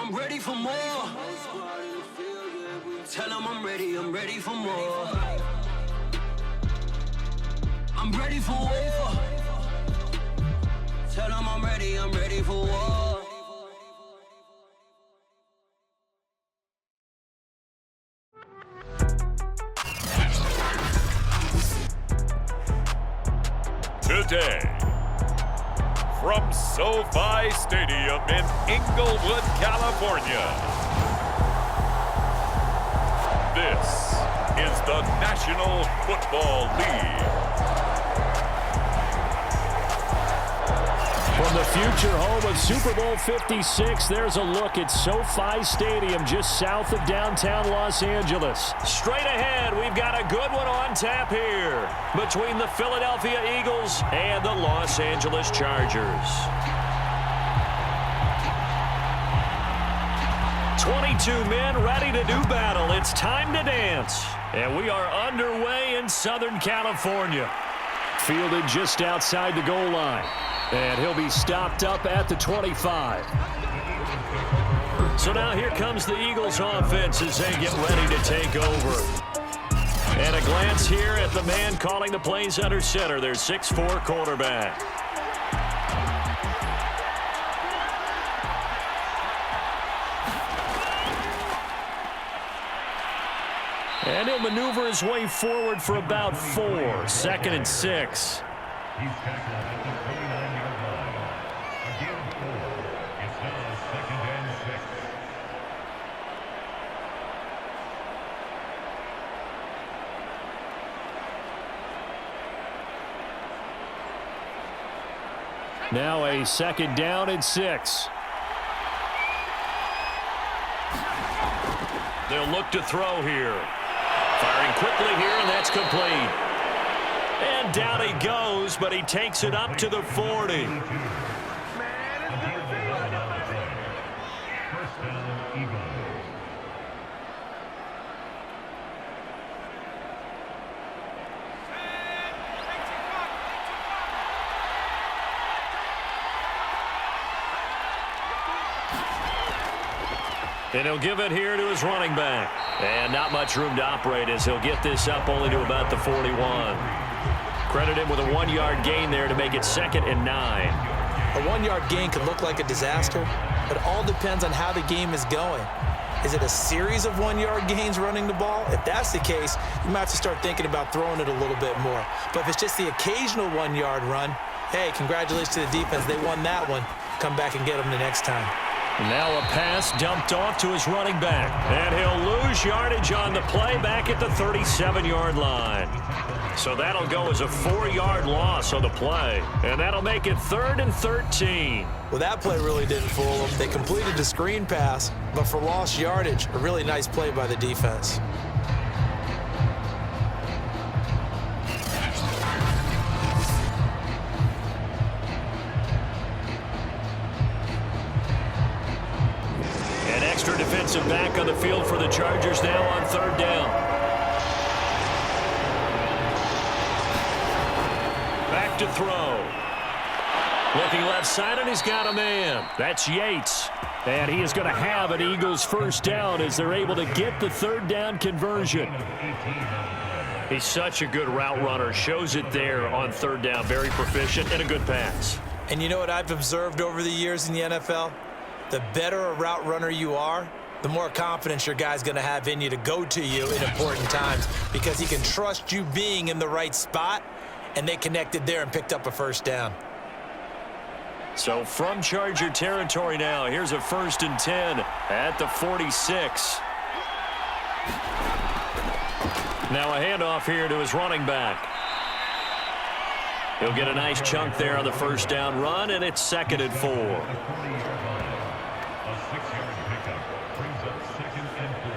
I'm ready for more. Tell them I'm ready for more. I'm ready for war. Tell them I'm ready for war. Today, from SoFi Stadium in Inglewood, California, this is the National Football League. From the future home of Super Bowl 56, there's a look at SoFi Stadium just south of downtown Los Angeles. Straight ahead, we've got a good one on tap here between the Philadelphia Eagles and the Los Angeles Chargers. 22 men ready to do battle. It's time to dance. And we are underway in Southern California. Fielded just outside the goal line. And he'll be stopped up at the 25. So now here comes the Eagles offense as they get ready to take over. And a glance here at the man calling the plays under center, their 6'4" quarterback. And he'll maneuver his way forward for about 4. 2nd and 6. He's tackled at the 39-yard line. Again, 4. It's now 2nd and 6. Now a 2nd down and 6. They'll look to throw here. Firing quickly here, and that's complete. And down he goes, but he takes it up to the 40. First down, Eagles. And he'll give it here to his running back. And not much room to operate as he'll get this up only to about the 41. Credit him with a 1-yard gain there to make it 2nd and 9. A 1-yard gain could look like a disaster, but it all depends on how the game is going. Is it a series of 1-yard gains running the ball? If that's the case, you might have to start thinking about throwing it a little bit more. But if it's just the occasional 1-yard run, hey, congratulations to the defense. They won that one. Come back and get them the next time. Now a pass dumped off to his running back. And he'll lose yardage on the play back at the 37-yard line. So that'll go as a 4-yard loss on the play. And that'll make it 3rd and 13. Well, that play really didn't fool them. They completed the screen pass, but for lost yardage, a really nice play by the defense. Defensive back on the field for the Chargers now on 3rd down. Back to throw. Looking left side, and he's got a man. That's Yates. And he is going to have an Eagles first down as they're able to get the 3rd down conversion. He's such a good route runner. Shows it there on 3rd down. Very proficient and a good pass. And you know what I've observed over the years in the NFL? The better a route runner you are, the more confidence your guy's going to have in you to go to you in important times because he can trust you being in the right spot, and they connected there and picked up a first down. So from Charger territory now, here's a 1st and 10 at the 46. Now a handoff here to his running back. He'll get a nice chunk there on the first down run, and it's 2nd and 4. A 6-yard pickup brings up 2nd and 4.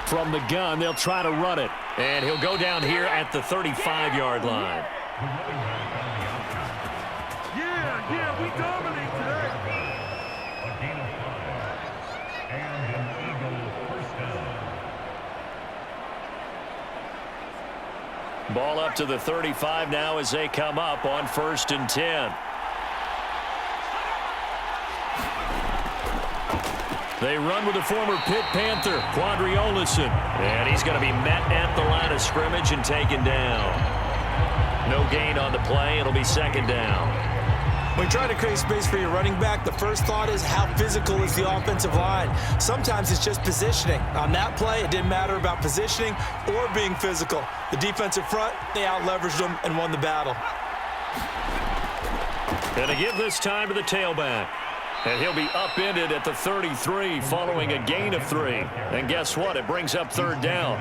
From the gun, they'll try to run it. And he'll go down here at the 35-yard line. Yeah, we dominate today. A gain of 5. And an Eagle first down. Ball up to the 35 now as they come up on 1st and 10. They run with the former Pitt Panther, Quandre Olison. And he's going to be met at the line of scrimmage and taken down. No gain on the play. It'll be 2nd down. When you try to create space for your running back, the first thought is how physical is the offensive line. Sometimes it's just positioning. On that play, it didn't matter about positioning or being physical. The defensive front, they out-leveraged them and won the battle. And to give this time to the tailback. And he'll be upended at the 33 following a gain of 3. And guess what? It brings up 3rd down.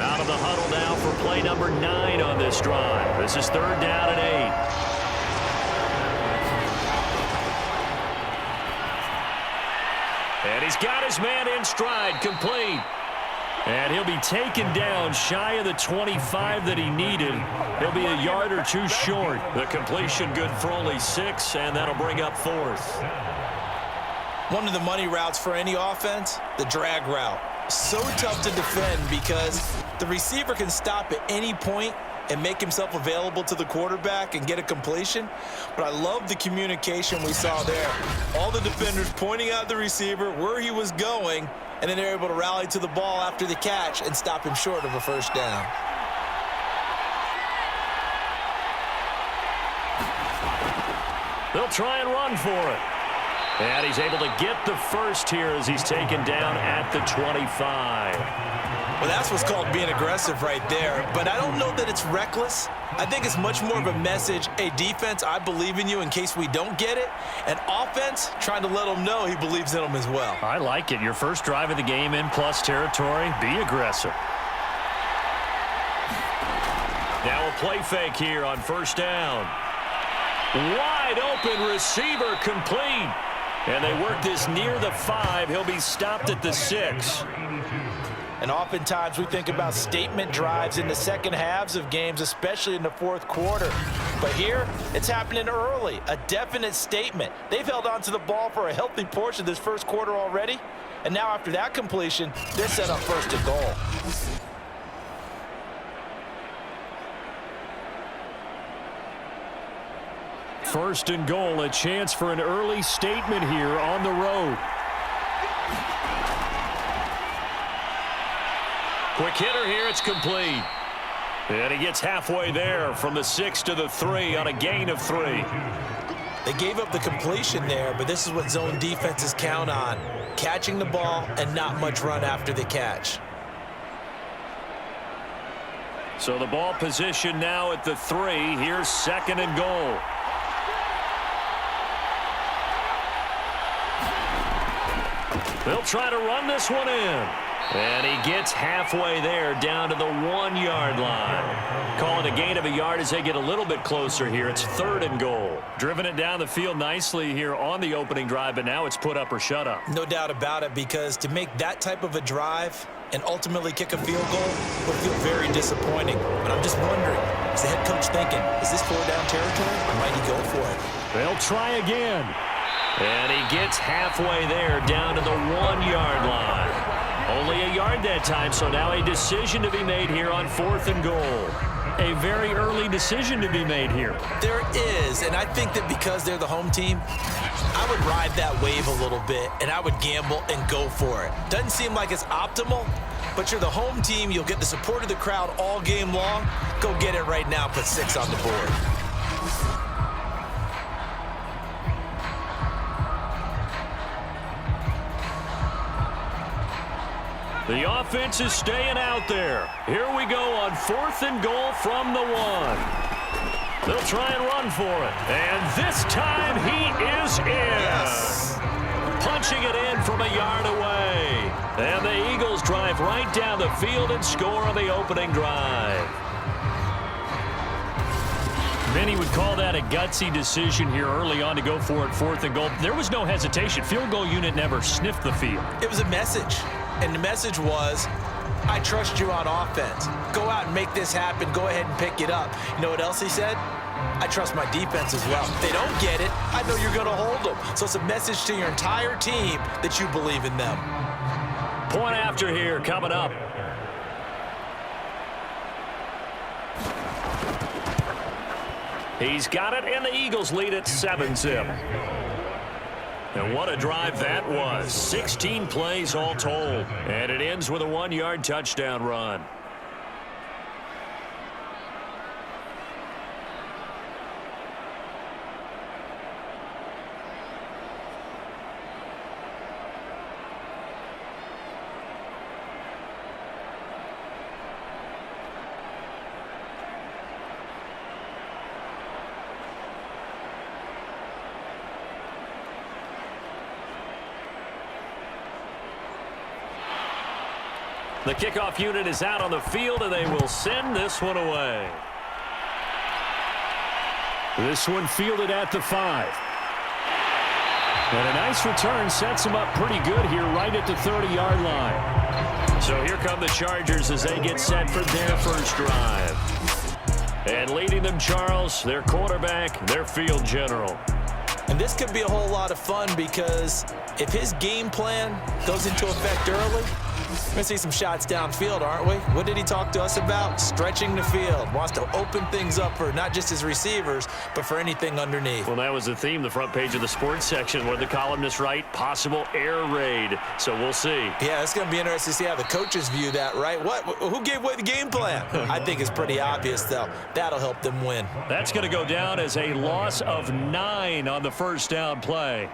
Out of the huddle now for play number 9 on this drive. This is 3rd down and 8. And he's got his man in stride, complete. And he'll be taken down shy of the 25 that he needed. He'll be a yard or 2 short. The completion good for only 6, and that'll bring up 4th. One of the money routes for any offense, the drag route. So tough to defend because the receiver can stop at any point and make himself available to the quarterback and get a completion. But I love the communication we saw there. All the defenders pointing out the receiver where he was going, and then they're able to rally to the ball after the catch and stop him short of a 1st down. They'll try and run for it. And he's able to get the first here as he's taken down at the 25. Well, that's what's called being aggressive right there. But I don't know that it's reckless. I think it's much more of a message, hey, defense, I believe in you in case we don't get it. And offense, trying to let him know he believes in them as well. I like it. Your first drive of the game in plus territory, be aggressive. Now a play fake here on 1st down. Wide open receiver, complete. And they work this near the 5. He'll be stopped at the 6. And oftentimes we think about statement drives in the second halves of games, especially in the 4th quarter. But here, it's happening early, a definite statement. They've held on to the ball for a healthy portion of this 1st quarter already. And now after that completion, they're set up 1st and goal. First and goal, a chance for an early statement here on the road. Quick hitter here, it's complete. And he gets halfway there from the 6 to the 3 on a gain of 3. They gave up the completion there, but this is what zone defenses count on. Catching the ball and not much run after the catch. So the ball position now at the 3. Here's 2nd and goal. They'll try to run this one in. And he gets halfway there down to the 1-yard line. Calling a gain of a yard as they get a little bit closer here. It's 3rd and goal. Driven it down the field nicely here on the opening drive, but now it's put up or shut up. No doubt about it, because to make that type of a drive and ultimately kick a field goal would feel very disappointing. But I'm just wondering, is the head coach thinking, is this 4-down territory or might he go for it? They'll try again. And he gets halfway there down to the 1-yard line. Only a yard that time, so now a decision to be made here on 4th and goal. A very early decision to be made here. There is, and I think that because they're the home team, I would ride that wave a little bit, and I would gamble and go for it. Doesn't seem like it's optimal, but you're the home team. You'll get the support of the crowd all game long. Go get it right now. Put 6 on the board. The offense is staying out there. Here we go on 4th and goal from the 1. They'll try and run for it. And this time he is in. Yes. Punching it in from a yard away. And the Eagles drive right down the field and score on the opening drive. Many would call that a gutsy decision here early on to go for it 4th and goal. There was no hesitation. Field goal unit never sniffed the field. It was a message. And the message was, I trust you on offense. Go out and make this happen. Go ahead and pick it up. You know what else he said? I trust my defense as well. If they don't get it, I know you're going to hold them. So it's a message to your entire team that you believe in them. Point after here coming up. He's got it, and the Eagles lead at 7-zip. And what a drive that was. 16 plays all told. And it ends with a 1-yard touchdown run. The kickoff unit is out on the field, and they will send this one away. This one fielded at the 5. And a nice return sets them up pretty good here right at the 30-yard line. So here come the Chargers as they get set for their first drive. And leading them, Charles, their quarterback, their field general. And this could be a whole lot of fun because if his game plan goes into effect early, we're going to see some shots downfield, aren't we? What did he talk to us about? Stretching the field. Wants to open things up for not just his receivers, but for anything underneath. Well, that was the theme, the front page of the sports section, where the columnists write possible air raid. So we'll see. Yeah, it's going to be interesting to see how the coaches view that, right? Who gave away the game plan? I think it's pretty obvious, though. That'll help them win. That's going to go down as a loss of 9 on the first down play.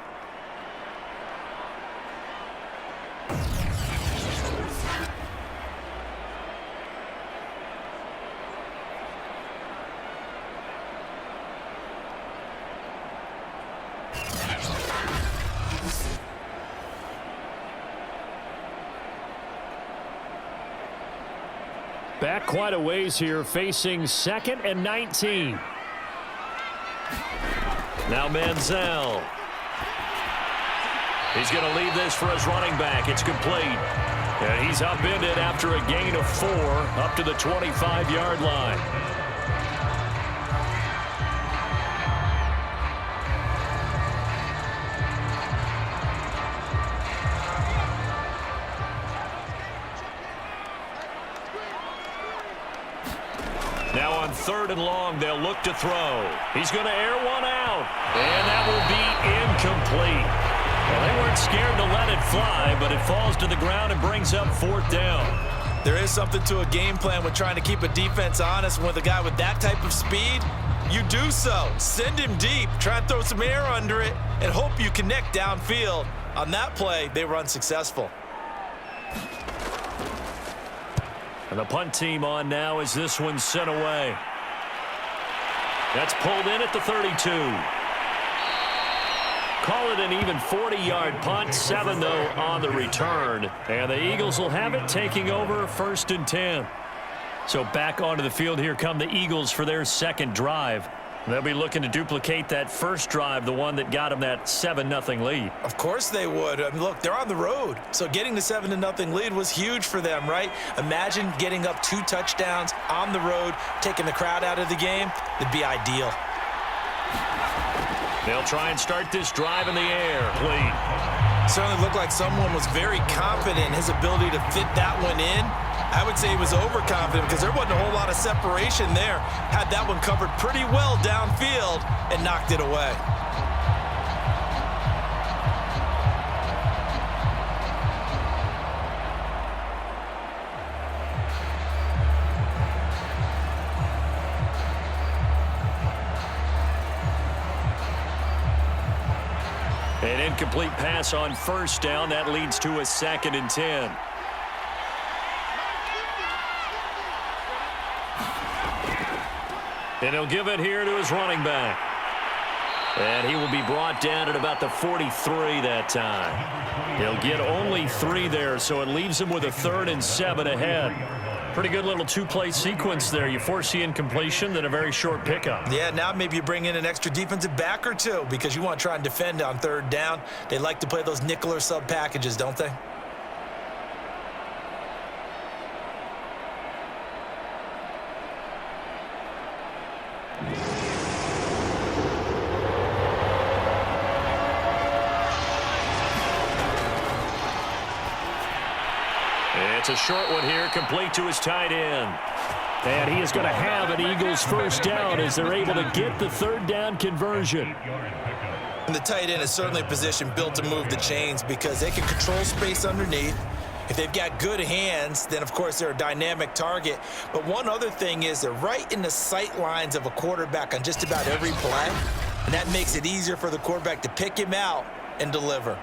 Back quite a ways here, facing 2nd and 19. Now Manziel. He's going to leave this for his running back. It's complete. And he's upended after a gain of 4 up to the 25-yard line. Now on 3rd and long, they'll look to throw. He's going to air one out, and that will be incomplete. Well, they weren't scared to let it fly, but it falls to the ground and brings up 4th down. There is something to a game plan with trying to keep a defense honest. With a guy with that type of speed, you do so. Send him deep, try and throw some air under it, and hope you connect downfield. On that play, they were unsuccessful. And the punt team on now as this one's sent away. That's pulled in at the 32. Call it an even 40-yard punt, 7 though on the return. And the Eagles will have it, taking over 1st and 10. So back onto the field, here come the Eagles for their second drive. They'll be looking to duplicate that first drive, the one that got them that 7-0 lead. Of course they would. I mean, look, they're on the road. So getting the 7-0 lead was huge for them, right? Imagine getting up 2 touchdowns on the road, taking the crowd out of the game. It'd be ideal. They'll try and start this drive in the air. Clean. Certainly looked like someone was very confident in his ability to fit that one in. I would say he was overconfident because there wasn't a whole lot of separation there. Had that one covered pretty well downfield and knocked it away. An incomplete pass on 1st down. That leads to a 2nd and 10. And he'll give it here to his running back. And he will be brought down at about the 43 that time. He'll get only 3 there, so it leaves him with a 3rd and 7 ahead. Pretty good little 2-play sequence there. You force the incompletion, then a very short pickup. Yeah, now maybe you bring in an extra defensive back or 2 because you want to try and defend on 3rd down. They like to play those nickel or sub packages, don't they? It's a short one here, complete to his tight end. And he is going to have an Eagles first down as they're able to get the 3rd down conversion. And the tight end is certainly a position built to move the chains because they can control space underneath. If they've got good hands, then, of course, they're a dynamic target. But one other thing is they're right in the sight lines of a quarterback on just about every play, and that makes it easier for the quarterback to pick him out and deliver.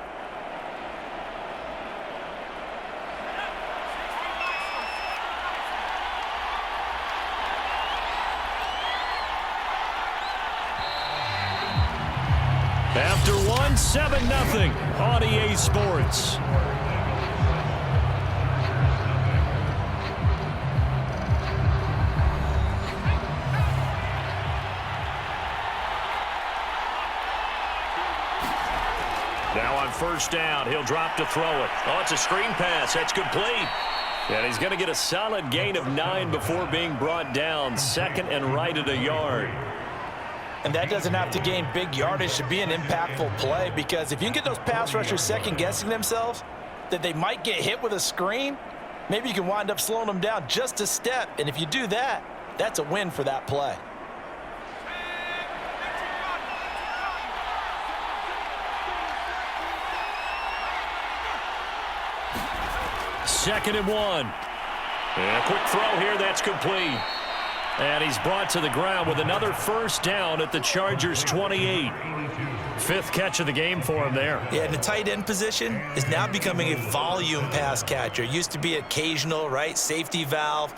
After one, 7-0 on EA Sports. Now on first down, he'll drop to throw it. Oh, it's a screen pass. That's complete. And he's going to get a solid gain of 9 before being brought down. 2nd and right at a yard. And that doesn't have to gain big yardage to be an impactful play because if you can get those pass rushers second-guessing themselves that they might get hit with a screen, maybe you can wind up slowing them down just a step. And if you do that, that's a win for that play. Second and 1. And a quick throw here, that's complete. And he's brought to the ground with another first down at the Chargers' 28. 5th catch of the game for him there. Yeah, and the tight end position is now becoming a volume pass catcher. It used to be occasional, right? Safety valve,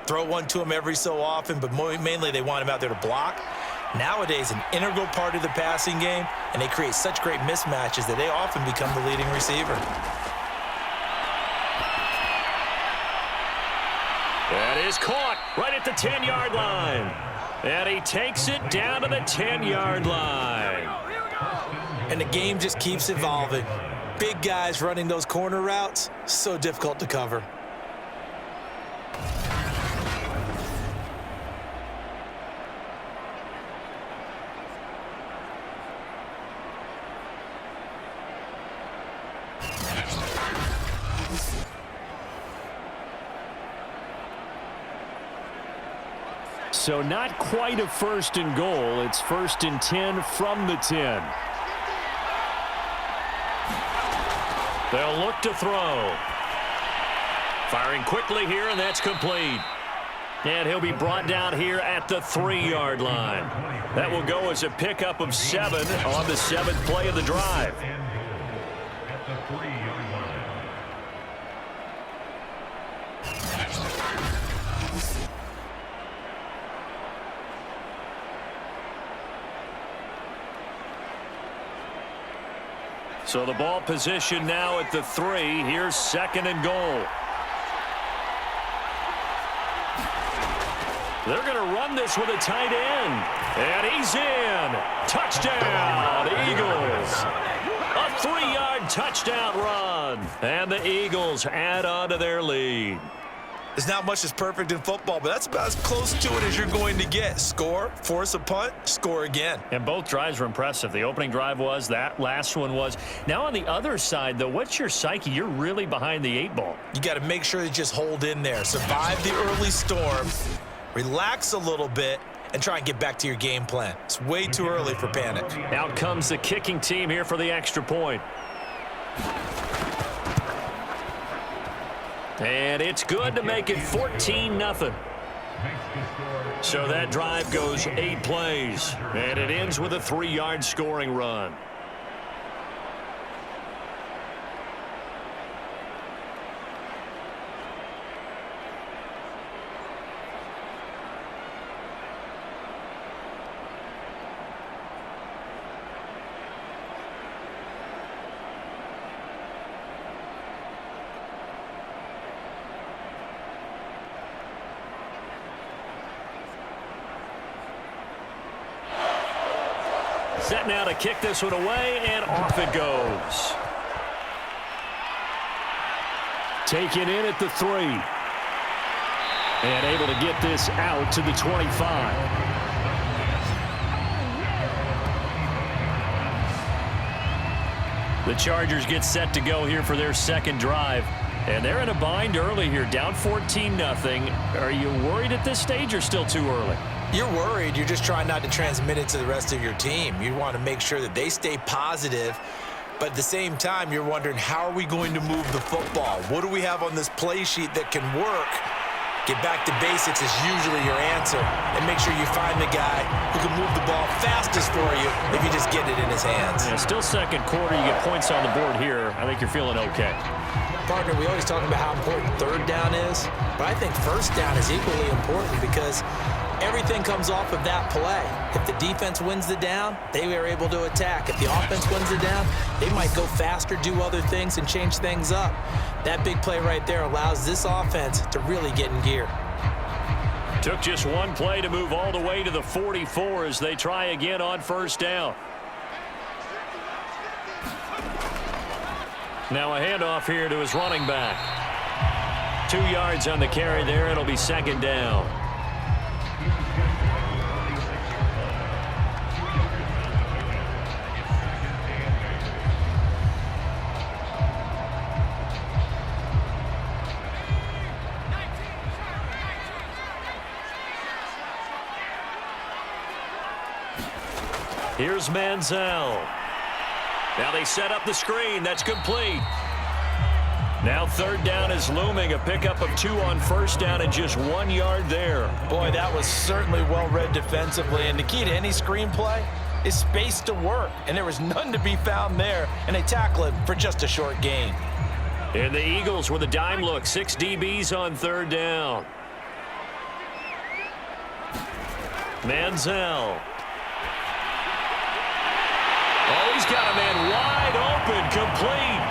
throw one to him every so often, but mainly they want him out there to block. Nowadays, an integral part of the passing game, and they create such great mismatches that they often become the leading receiver. That is caught right at the 10-yard line. And he takes it down to the 10-yard line. And the game just keeps evolving. Big guys running those corner routes, so difficult to cover. So not quite a 1st and goal. It's 1st and 10 from the 10. They'll look to throw. Firing quickly here, and that's complete. And he'll be brought down here at the 3-yard line. That will go as a pickup of 7 on the 7th play of the drive. At the 3-yard line. So the ball position now at the 3. Here's 2nd and goal. They're going to run this with a tight end. And he's in. Touchdown, Eagles. A 3-yard touchdown run. And the Eagles add on to their lead. There's not much that's perfect in football, but that's about as close to it as you're going to get. Score, force a punt, score again. And both drives were impressive. The opening drive was, that last one was. Now on the other side, though, what's your psyche? You're really behind the 8 ball. You got to make sure you just hold in there. Survive the early storm, relax a little bit, and try and get back to your game plan. It's way too early for panic. Out comes the kicking team here for the extra point. And it's good to make it 14-0. So that drive goes 8 plays, and it ends with a 3-yard scoring run. Set now to kick this one away, and off it goes. Taken in at the 3. And able to get this out to the 25. The Chargers get set to go here for their second drive. And they're in a bind early here, down 14-0. Are you worried at this stage or still too early? You're worried. You're just trying not to transmit it to the rest of your team. You want to make sure that they stay positive. But at the same time, you're wondering, how are we going to move the football? What do we have on this play sheet that can work? Get back to basics is usually your answer. And make sure you find the guy who can move the ball fastest for you if you just get it in his hands. Yeah, still second quarter. You get points on the board here. I think you're feeling okay. Partner, we always talk about how important third down is, but I think first down is equally important because everything comes off of that play. If the defense wins the down, they are able to attack. If the offense wins the down, they might go faster, do other things, and change things up. That big play right there allows this offense to really get in gear. Took just one play to move all the way to the 44 as they try again on first down. Now a handoff here to his running back. 2 yards on the carry there. It'll be second down. Here's Manziel. Now they set up the screen. That's complete. Now third down is looming. A pickup of 2 on first down and just 1 yard there. Boy, that was certainly well-read defensively. And the key to any screenplay is space to work. And there was none to be found there. And they tackle it for just a short gain. And the Eagles with a dime look. 6 DBs on third down. Manziel. Oh, he's got a man wide open, complete.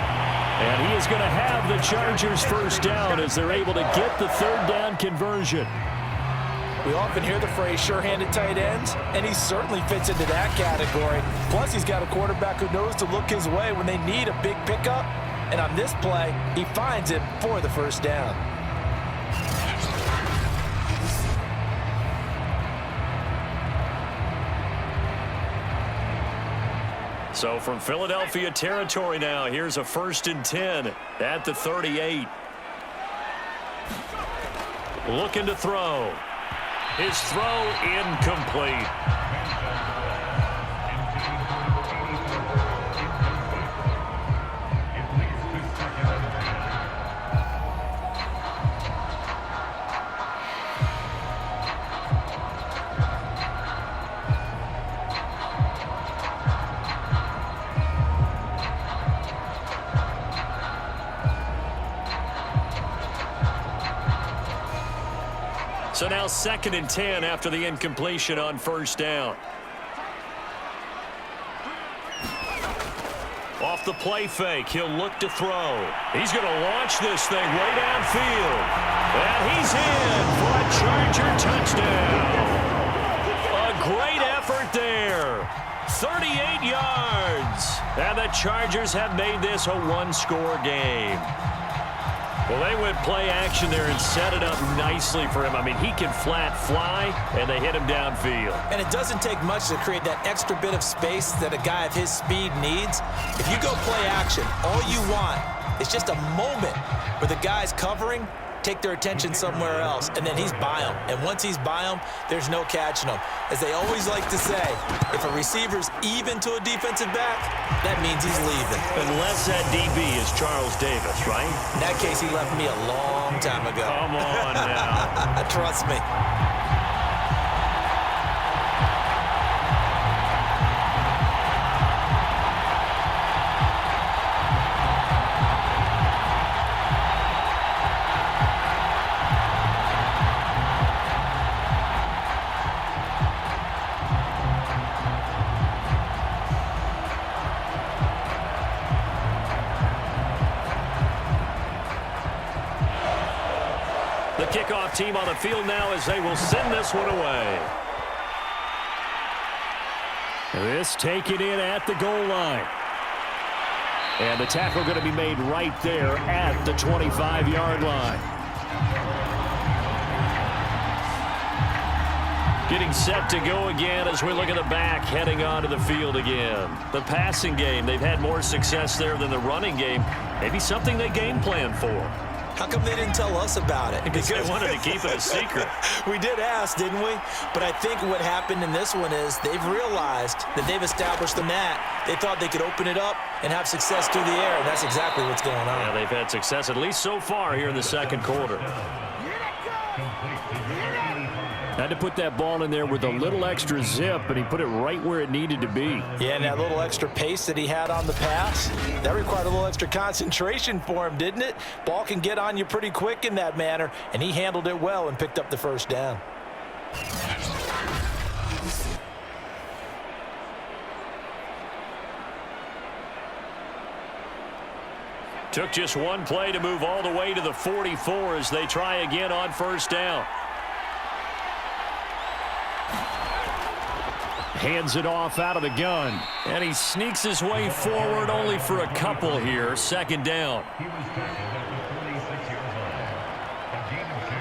And he is going to have the Chargers first down as they're able to get the third down conversion. We often hear the phrase sure-handed tight ends, and he certainly fits into that category. Plus, he's got a quarterback who knows to look his way when they need a big pickup. And on this play, he finds it for the first down. So from Philadelphia territory now, here's a 1st and 10 at the 38. Looking to throw. His throw incomplete. So now 2nd and 10 after the incompletion on first down. Off the play fake, he'll look to throw. He's going to launch this thing way downfield. And he's in for a Charger touchdown. A great effort there. 38 yards. And the Chargers have made this a one-score game. Well, they went play action there and set it up nicely for him. I mean, he can flat fly, and they hit him downfield. And it doesn't take much to create that extra bit of space that a guy of his speed needs. If you go play action, all you want is just a moment where the guy's covering, take their attention somewhere else, and then he's by him. And once he's by him, there's no catching him. As they always like to say, if a receiver's even to a defensive back, that means he's leaving. Unless that DB is Charles Davis, right? In that case, he left me a long time ago. Come on now. Trust me. Kickoff team on the field now as they will send this one away. This taken in at the goal line. And the tackle going to be made right there at the 25-yard line. Getting set to go again as we look at the back heading onto the field again. The passing game, they've had more success there than the running game. Maybe something they game plan for. How come they didn't tell us about it? Because they wanted to keep it a secret. We did ask, didn't we? But I think what happened in this one is they've realized that they've established the mat. They thought they could open it up and have success through the air, and that's exactly what's going on. Yeah, they've had success at least so far here in the second quarter. Had to put that ball in there with a little extra zip, and he put it right where it needed to be. Yeah, and that little extra pace that he had on the pass, that required a little extra concentration for him, didn't it? Ball can get on you pretty quick in that manner, and he handled it well and picked up the first down. Took just one play to move all the way to the 44 as they try again on first down. Hands it off out of the gun. And he sneaks his way forward only for a couple here. Second down. He was tackled at the 26-yard line. A gain of 2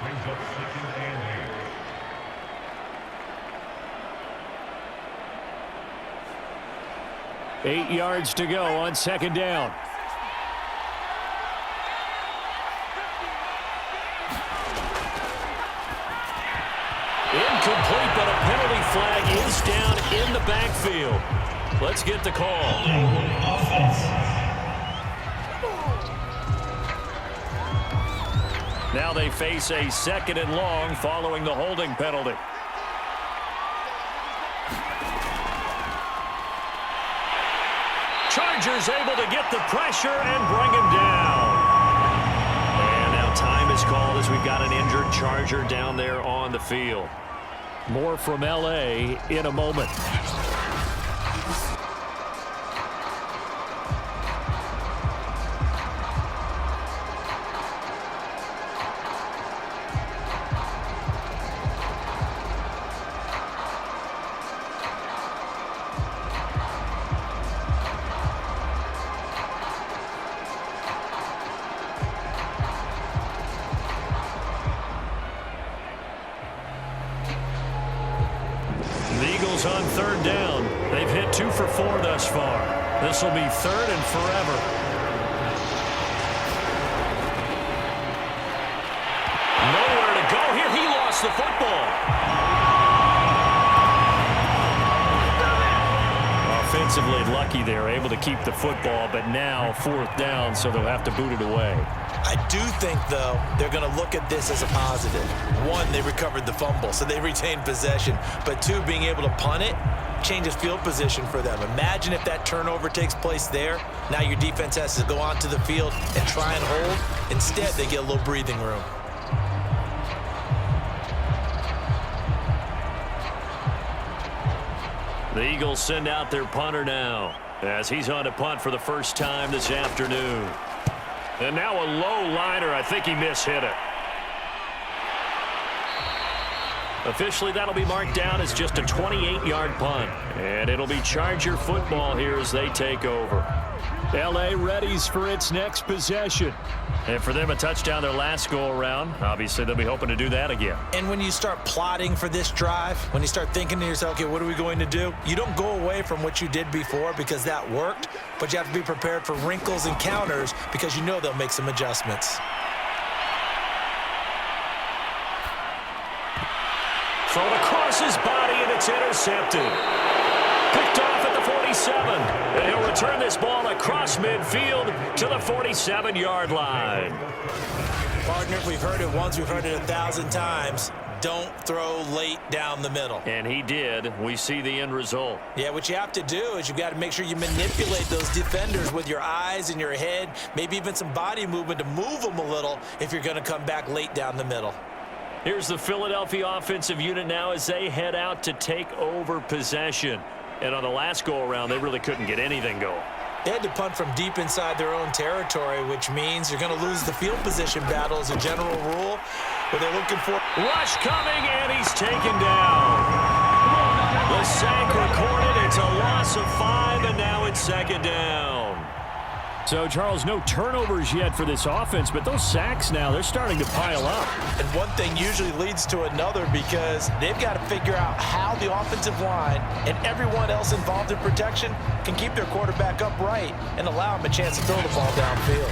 brings up 2nd and 8. 8 yards to go on second down. Incomplete, but a penalty flag is down in the backfield. Let's get the call. Now they face a 2nd and long following the holding penalty. Chargers able to get the pressure and bring him down. And now time is called as we've got an injured Charger down there on the field. More from L.A. in a moment. On third down. They've hit 2 for 4 thus far. This will be 3rd and forever. Nowhere to go here. He lost the football. Offensively lucky there, able to keep the football, but now 4th down, so they'll have to boot it away. I do think, though, they're going to look at this as a positive. 1, they recovered the fumble, so they retained possession. But 2, being able to punt it changes field position for them. Imagine if that turnover takes place there. Now your defense has to go onto the field and try and hold. Instead, they get a little breathing room. The Eagles send out their punter now as he's on to punt for the first time this afternoon. And now a low liner. I think he mishit it. Officially, that'll be marked down as just a 28-yard punt. And it'll be Charger football here as they take over. L.A. readies for its next possession. And for them, a touchdown their last go-around. Obviously, they'll be hoping to do that again. And when you start plotting for this drive, when you start thinking to yourself, okay, what are we going to do? You don't go away from what you did before because that worked, but you have to be prepared for wrinkles and counters because you know they'll make some adjustments. Thrown across his body, and it's intercepted. Picked off at the 47. And he'll return this ball across midfield to the 47-yard line. Partner, we've heard it once, we've heard it 1,000 times. Don't throw late down the middle. And he did. We see the end result. Yeah, what you have to do is you've got to make sure you manipulate those defenders with your eyes and your head, maybe even some body movement to move them a little if you're going to come back late down the middle. Here's the Philadelphia offensive unit now as they head out to take over possession. And on the last go-around, they really couldn't get anything going. They had to punt from deep inside their own territory, which means you're going to lose the field position battle as a general rule. What they're looking for. Rush coming, and he's taken down. The a sack recorded. It's a loss of 5, and now it's second down. So, Charles, no turnovers yet for this offense, but those sacks now, they're starting to pile up. And one thing usually leads to another because they've got to figure out how the offensive line and everyone else involved in protection can keep their quarterback upright and allow him a chance to throw the ball downfield.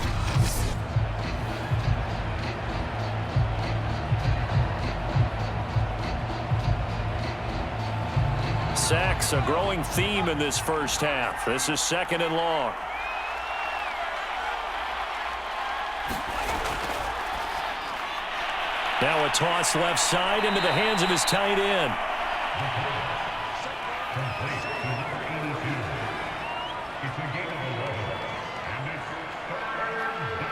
Sacks, a growing theme in this first half. This is second and long. Now a toss left side into the hands of his tight end. Complete to number 82. It's a gain of 11, and it's third down.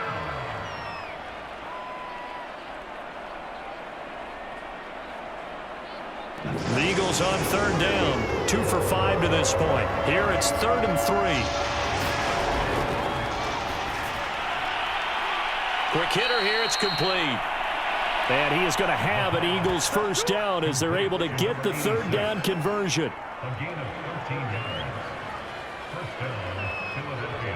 The Eagles on third down. 2 for 5 to this point. Here it's 3rd and 3. Quick hitter here. It's complete. And he is going to have an Eagles first down as they're able to get the third down conversion. A gain of 13 yards. First down, Philadelphia.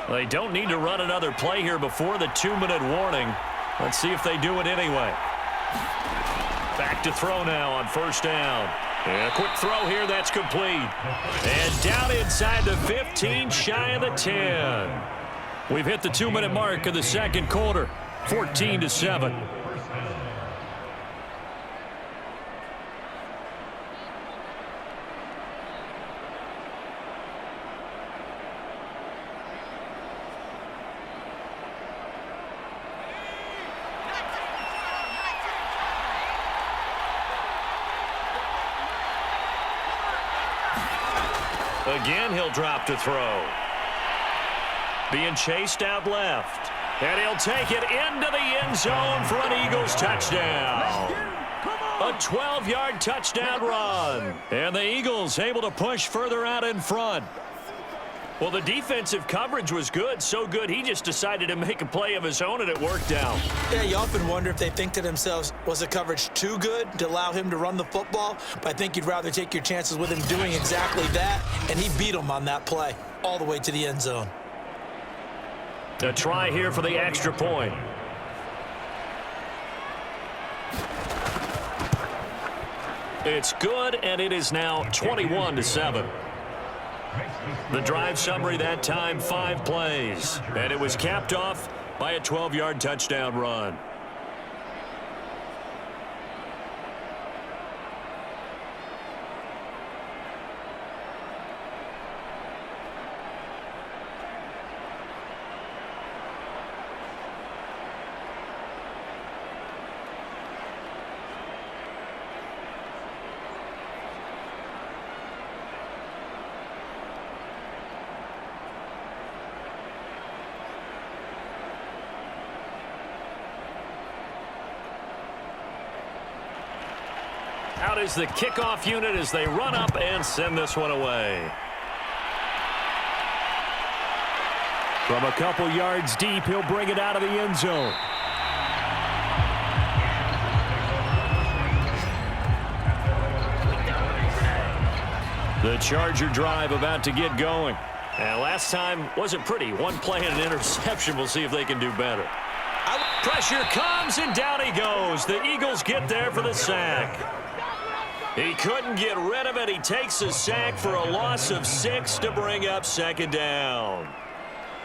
They don't need to run another play here before the 2-minute warning. Let's see if they do it anyway. Back to throw now on first down. And a quick throw here, that's complete. And down inside the 15, shy of the 10. We've hit the 2-minute mark of the second quarter, 14-7. Again, he'll drop to throw. Being chased out left. And he'll take it into the end zone for an Eagles touchdown. A 12-yard touchdown run. And the Eagles able to push further out in front. Well, the defensive coverage was good, so good he just decided to make a play of his own, and it worked out. Yeah, you often wonder if they think to themselves, was the coverage too good to allow him to run the football? But I think you'd rather take your chances with him doing exactly that, and he beat him on that play all the way to the end zone. A try here for the extra point. It's good, and it is now 21-7. The drive summary that time, 5 plays. And it was capped off by a 12-yard touchdown run. Out is the kickoff unit as they run up and send this one away. From a couple yards deep, he'll bring it out of the end zone. The Charger drive about to get going. And last time wasn't pretty. One play and an interception. We'll see if they can do better. Pressure comes, and down he goes. The Eagles get there for the sack. He couldn't get rid of it. He takes a sack for a loss of 6 to bring up second down.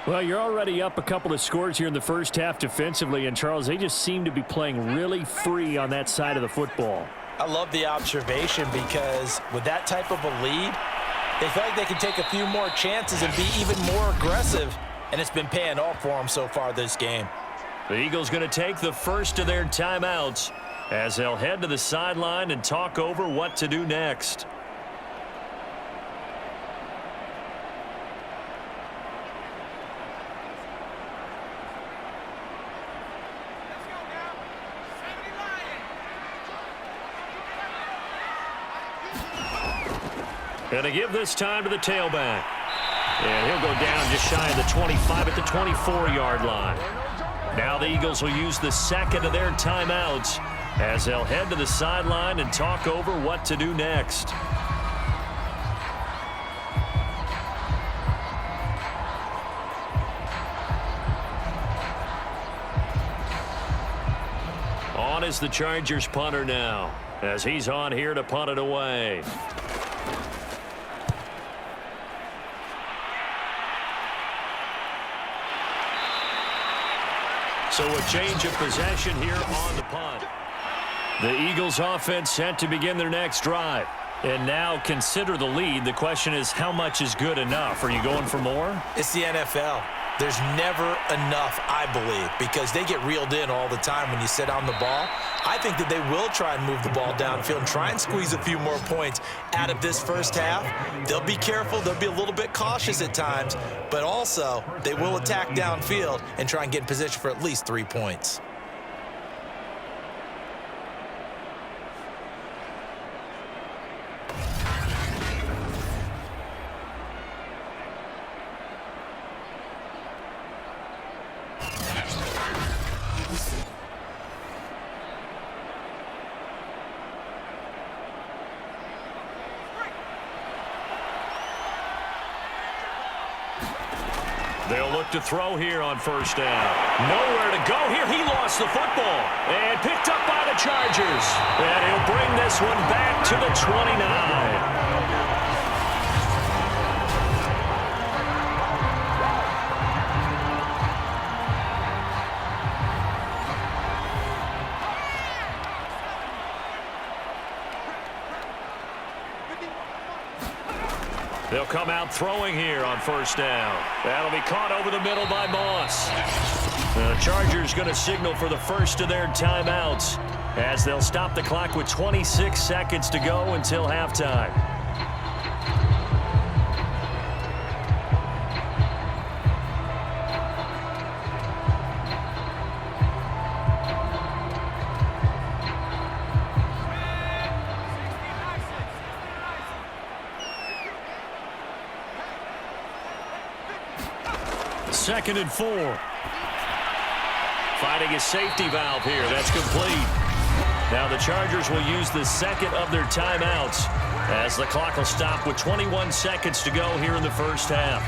Well, you're already up a couple of scores here in the first half defensively, and Charles, they just seem to be playing really free on that side of the football. I love the observation because with that type of a lead, they feel like they can take a few more chances and be even more aggressive, and it's been paying off for them so far this game. The Eagles going to take the first of their timeouts as they'll head to the sideline and talk over what to do next. Going to give this time to the tailback. And he'll go down just shy of the 25 at the 24-yard line. Now the Eagles will use the second of their timeouts as they'll head to the sideline and talk over what to do next. On is the Chargers punter now, as he's on here to punt it away. So a change of possession here on the punt. The Eagles offense set to begin their next drive. And now consider the lead. The question is, how much is good enough? Are you going for more? It's the NFL. There's never enough, I believe, because they get reeled in all the time when you sit on the ball. I think that they will try and move the ball downfield and try and squeeze a few more points out of this first half. They'll be careful. They'll be a little bit cautious at times, but also they will attack downfield and try and get in position for at least 3 points. They'll look to throw here on first down. Nowhere to go here. He lost the football and picked up by the Chargers. And he'll bring this one back to the 29. They'll come out throwing here on first down. That'll be caught over the middle by Moss. The Chargers going to signal for the first of their timeouts as they'll stop the clock with 26 seconds to go until halftime. Second and 4. Finding a safety valve here. That's complete. Now the Chargers will use the second of their timeouts as the clock will stop with 21 seconds to go here in the first half.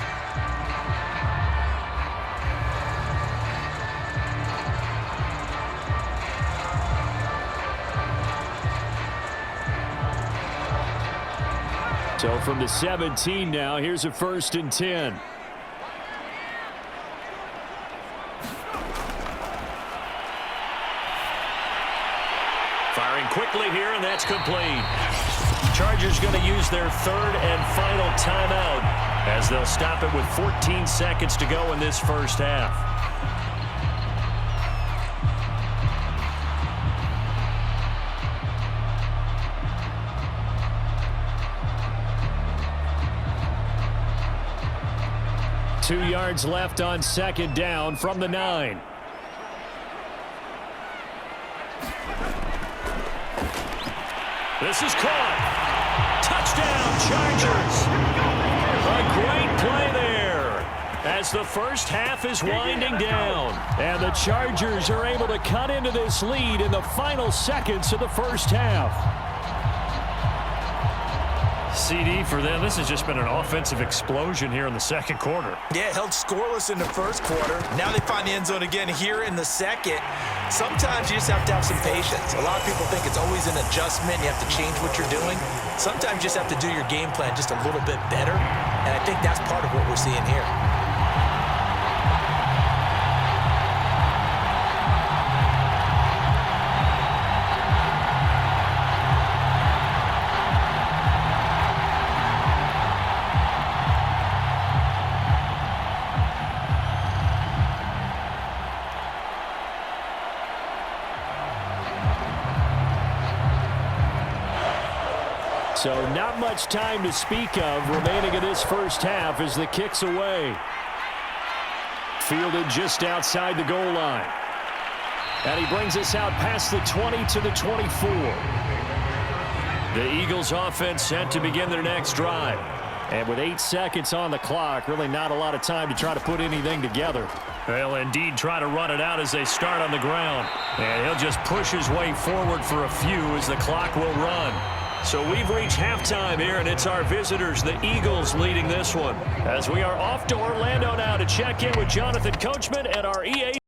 So from the 17 now, here's a 1st and 10. Firing quickly here, and that's complete. Chargers going to use their third and final timeout as they'll stop it with 14 seconds to go in this first half. Two yards left on second down from the 9. This is caught. Touchdown, Chargers. A great play there as the first half is winding down. And the Chargers are able to cut into this lead in the final seconds of the first half. CD for them, this has just been an offensive explosion here in the second quarter. Yeah, held scoreless in the first quarter. Now they find the end zone again here in the second. Sometimes you just have to have some patience. A lot of people think it's always an adjustment. You have to change what you're doing. Sometimes you just have to do your game plan just a little bit better. And I think that's part of what we're seeing here. So not much time to speak of remaining in this first half as the kick's away. Fielded just outside the goal line. And he brings us out past the 20 to the 24. The Eagles offense set to begin their next drive. And with 8 seconds on the clock, really not a lot of time to try to put anything together. They'll indeed try to run it out as they start on the ground. And he'll just push his way forward for a few as the clock will run. So we've reached halftime here, and it's our visitors, the Eagles, leading this one. As we are off to Orlando now to check in with Jonathan Coachman at our EA